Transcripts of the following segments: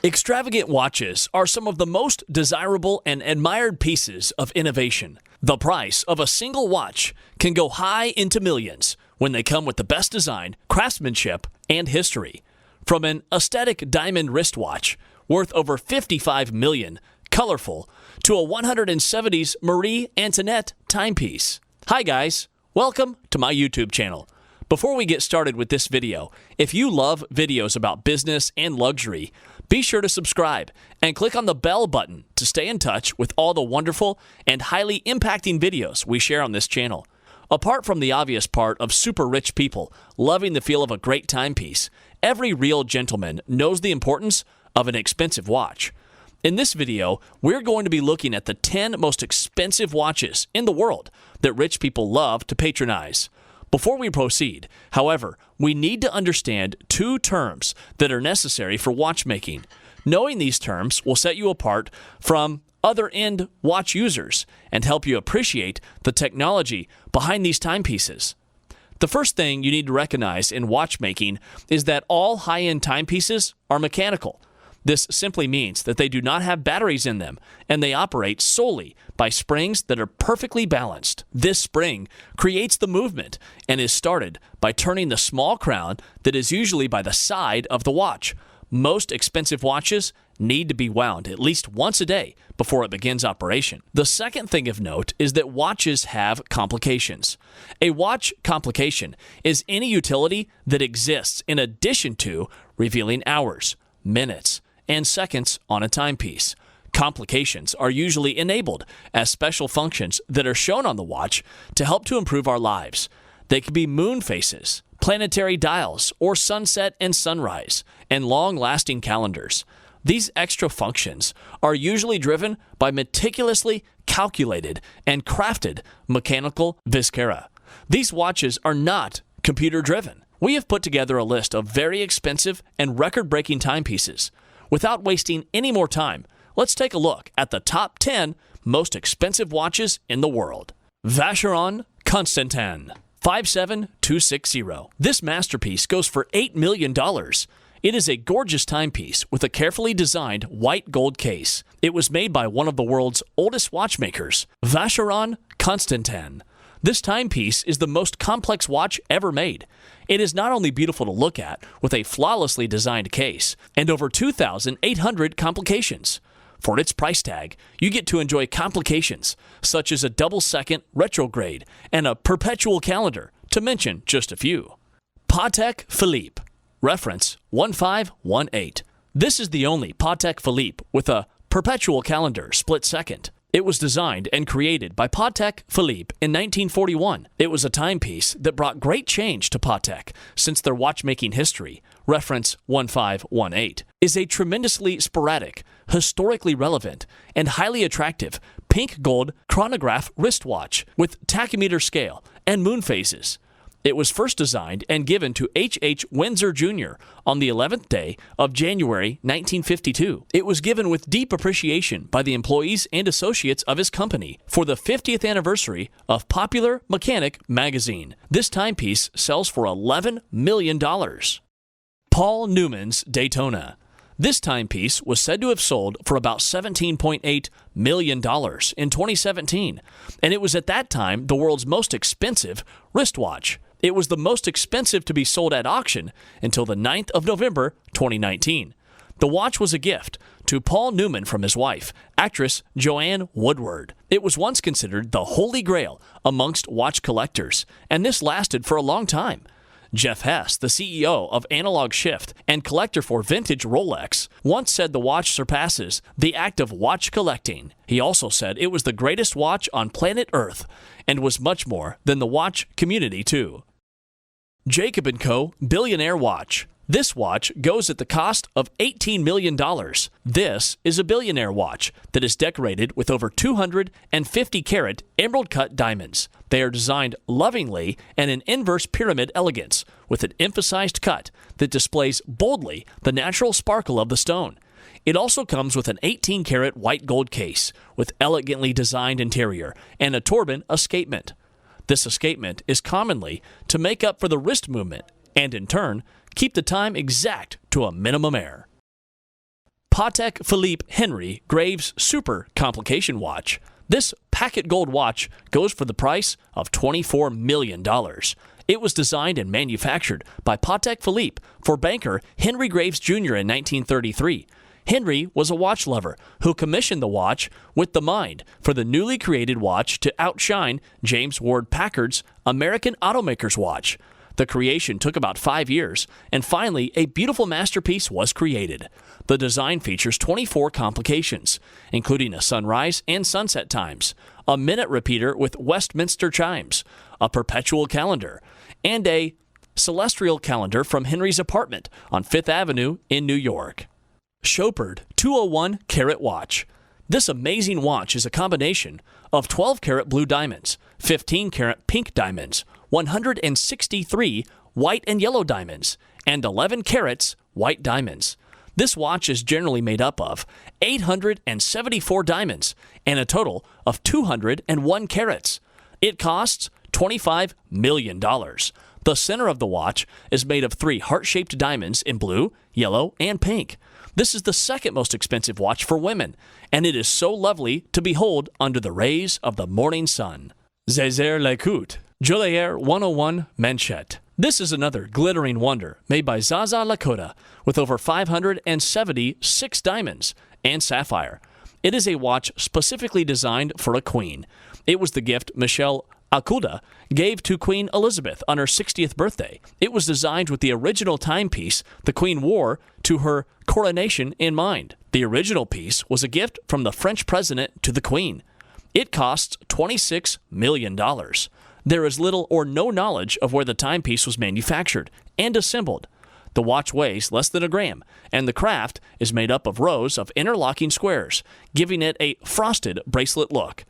Extravagant watches are some of the most desirable and admired pieces of innovation. The price of a single watch can go high into millions when they come with the best design, craftsmanship, and history. From an aesthetic diamond wristwatch worth over $55 million, colorful, to a 170s Marie Antoinette timepiece. Hi guys, welcome to my YouTube channel. Before we get started with this video, if you love videos about business and luxury, be sure to subscribe and click on the bell button to stay in touch with all the wonderful and highly impacting videos we share on this channel. Apart from the obvious part of super rich people loving the feel of a great timepiece, every real gentleman knows the importance of an expensive watch. In this video, we're going to be looking at the 10 most expensive watches in the world that rich people love to patronize. Before we proceed, however, we need to understand two terms that are necessary for watchmaking. Knowing these terms will set you apart from other end watch users and help you appreciate the technology behind these timepieces. The first thing you need to recognize in watchmaking is that all high-end timepieces are mechanical. This simply means that they do not have batteries in them, and they operate solely by springs that are perfectly balanced. This spring creates the movement and is started by turning the small crown that is usually by the side of the watch. Most expensive watches need to be wound at least once a day before it begins operation. The second thing of note is that watches have complications. A watch complication is any utility that exists in addition to revealing hours, minutes, and seconds on a timepiece. Complications are usually enabled as special functions that are shown on the watch to help to improve our lives. They can be moon phases, planetary dials, or sunset and sunrise, and long-lasting calendars. These extra functions are usually driven by meticulously calculated and crafted mechanical viscera. These watches are not computer-driven. We have put together a list of very expensive and record-breaking timepieces. Without wasting any more time, let's take a look at the top 10 most expensive watches in the world. Vacheron Constantin 57260. This masterpiece goes for $8 million. It is a gorgeous timepiece with a carefully designed white gold case. It was made by one of the world's oldest watchmakers, Vacheron Constantin. This timepiece is the most complex watch ever made. It is not only beautiful to look at, with a flawlessly designed case, and over 2,800 complications. For its price tag, you get to enjoy complications, such as a double-second retrograde and a perpetual calendar, to mention just a few. Patek Philippe, reference 1518. This is the only Patek Philippe with a perpetual calendar split second. It was designed and created by Patek Philippe in 1941. It was a timepiece that brought great change to Patek since their watchmaking history, reference 1518, is a tremendously sporadic, historically relevant, and highly attractive pink gold chronograph wristwatch with tachymeter scale and moon phases. It was first designed and given to H.H. Windsor Jr. on the 11th day of January 1952. It was given with deep appreciation by the employees and associates of his company for the 50th anniversary of Popular Mechanic magazine. This timepiece sells for $11 million. Paul Newman's Daytona. This timepiece was said to have sold for about $17.8 million in 2017, and it was at that time the world's most expensive wristwatch. It was the most expensive to be sold at auction until the 9th of November 2019. The watch was a gift to Paul Newman from his wife, actress Joanne Woodward. It was once considered the holy grail amongst watch collectors, and this lasted for a long time. Jeff Hess, the CEO of Analog Shift and collector for vintage Rolex, once said the watch surpasses the act of watch collecting. He also said it was the greatest watch on planet Earth and was much more than the watch community too. Jacob & Co. Billionaire Watch. This watch goes at the cost of $18 million. This is a billionaire watch that is decorated with over 250-carat emerald-cut diamonds. They are designed lovingly and in inverse pyramid elegance, with an emphasized cut that displays boldly the natural sparkle of the stone. It also comes with an 18-carat white gold case with elegantly designed interior and a Tourbillon escapement. This escapement is commonly to make up for the wrist movement and, in turn, keep the time exact to a minimum error. Patek Philippe Henry Graves Super Complication Watch. This packet gold watch goes for the price of $24 million. It was designed and manufactured by Patek Philippe for banker Henry Graves Jr. in 1933. Henry was a watch lover who commissioned the watch with the mind for the newly created watch to outshine James Ward Packard's American Automaker's watch. The creation took about 5 years, and finally a beautiful masterpiece was created. The design features 24 complications, including a sunrise and sunset times, a minute repeater with Westminster chimes, a perpetual calendar, and a celestial calendar from Henry's apartment on Fifth Avenue in New York. Chopard 201 Carat Watch. This amazing watch is a combination of 12-carat blue diamonds, 15-carat pink diamonds, 163 white and yellow diamonds, and 11 carats white diamonds. This watch is generally made up of 874 diamonds and a total of 201 carats. It costs $25 million. The center of the watch is made of 3 heart-shaped diamonds in blue, yellow, and pink. This is the second most expensive watch for women, and it is so lovely to behold under the rays of the morning sun. Zaza-Lecoultre Joaillerie 101 Manchette. This is another glittering wonder made by Zaza-Lecoultre with over 576 diamonds and sapphire. It is a watch specifically designed for a queen. It was the gift Michelle Akulda gave to Queen Elizabeth on her 60th birthday. It was designed with the original timepiece the Queen wore to her coronation in mind. The original piece was a gift from the French president to the Queen. It costs $26 million. There is little or no knowledge of where the timepiece was manufactured and assembled. The watch weighs less than a gram, and the craft is made up of rows of interlocking squares, giving it a frosted bracelet look.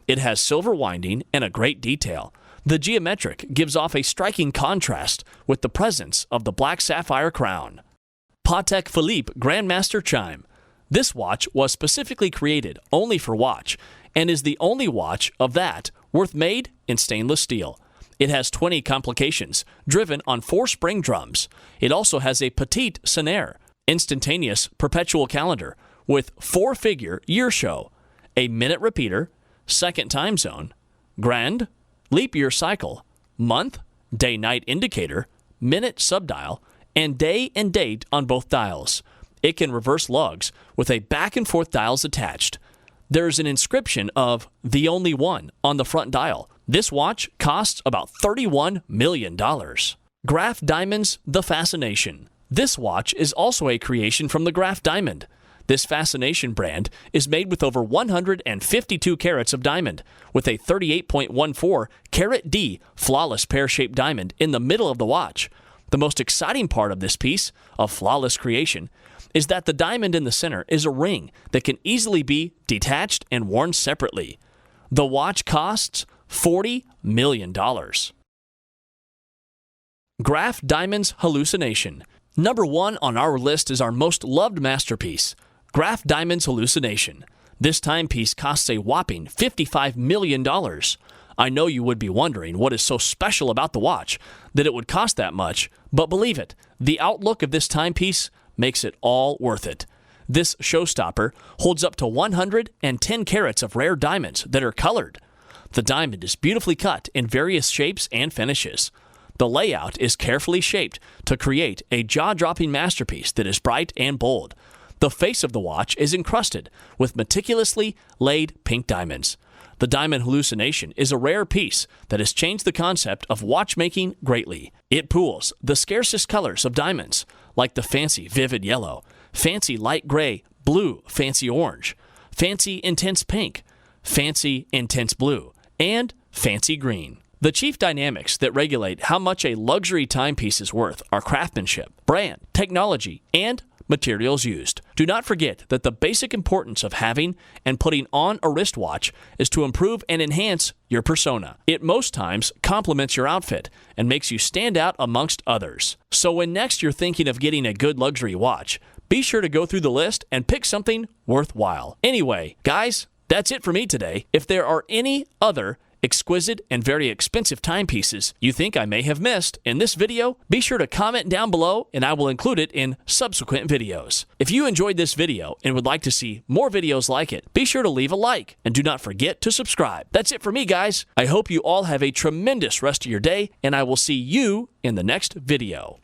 It has silver winding and a great detail. The geometric gives off a striking contrast with the presence of the black sapphire crown. Patek Philippe Grandmaster Chime. This watch was specifically created only for watch and is the only watch of that worth made in stainless steel. It has 20 complications driven on 4 spring drums. It also has a petite sonnerie, instantaneous perpetual calendar with 4-figure year show, a minute repeater, second time zone, grand, leap year cycle, month, day-night indicator, minute subdial, and day and date on both dials. It can reverse lugs with a back and forth dials attached. There's an inscription of "The Only One" on the front dial. This watch costs about $31 million. Graf Diamonds The Fascination. This watch is also a creation from the Graf Diamond. This Fascination brand is made with over 152 carats of diamond, with a 38.14 carat D flawless pear-shaped diamond in the middle of the watch. The most exciting part of this piece of flawless creation is that the diamond in the center is a ring that can easily be detached and worn separately. The watch costs $40 million. Graf Diamonds Hallucination. Number 1 on our list is our most loved masterpiece, Graf Diamonds Hallucination. This timepiece costs a whopping $55 million. I know you would be wondering what is so special about the watch that it would cost that much, but believe it, the outlook of this timepiece makes it all worth it. This showstopper holds up to 110 carats of rare diamonds that are colored. The diamond is beautifully cut in various shapes and finishes. The layout is carefully shaped to create a jaw-dropping masterpiece that is bright and bold. The face of the watch is encrusted with meticulously laid pink diamonds. The Diamond Hallucination is a rare piece that has changed the concept of watchmaking greatly. It pools the scarcest colors of diamonds, like the fancy vivid yellow, fancy light gray, blue, fancy orange, fancy intense pink, fancy intense blue, and fancy green. The chief dynamics that regulate how much a luxury timepiece is worth are craftsmanship, brand, technology, and materials used. Do not forget that the basic importance of having and putting on a wristwatch is to improve and enhance your persona. It most times complements your outfit and makes you stand out amongst others. So when next you're thinking of getting a good luxury watch, be sure to go through the list and pick something worthwhile. Anyway, guys, that's it for me today. If there are any other exquisite and very expensive timepieces you think I may have missed in this video, be sure to comment down below and I will include it in subsequent videos. If you enjoyed this video and would like to see more videos like it, be sure to leave a like and do not forget to subscribe. That's it for me, guys. I hope you all have a tremendous rest of your day, and I will see you in the next video.